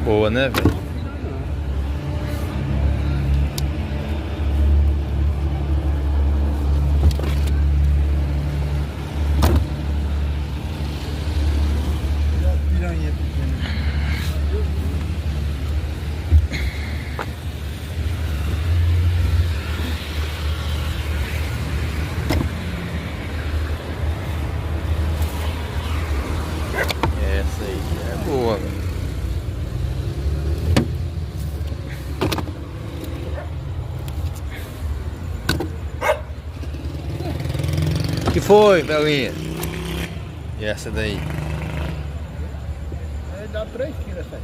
boa, né, velho? Piranha pequena. Essa aí é boa, velho. Que foi, Belinha? E essa daí? Dá 3 quilos essa aí.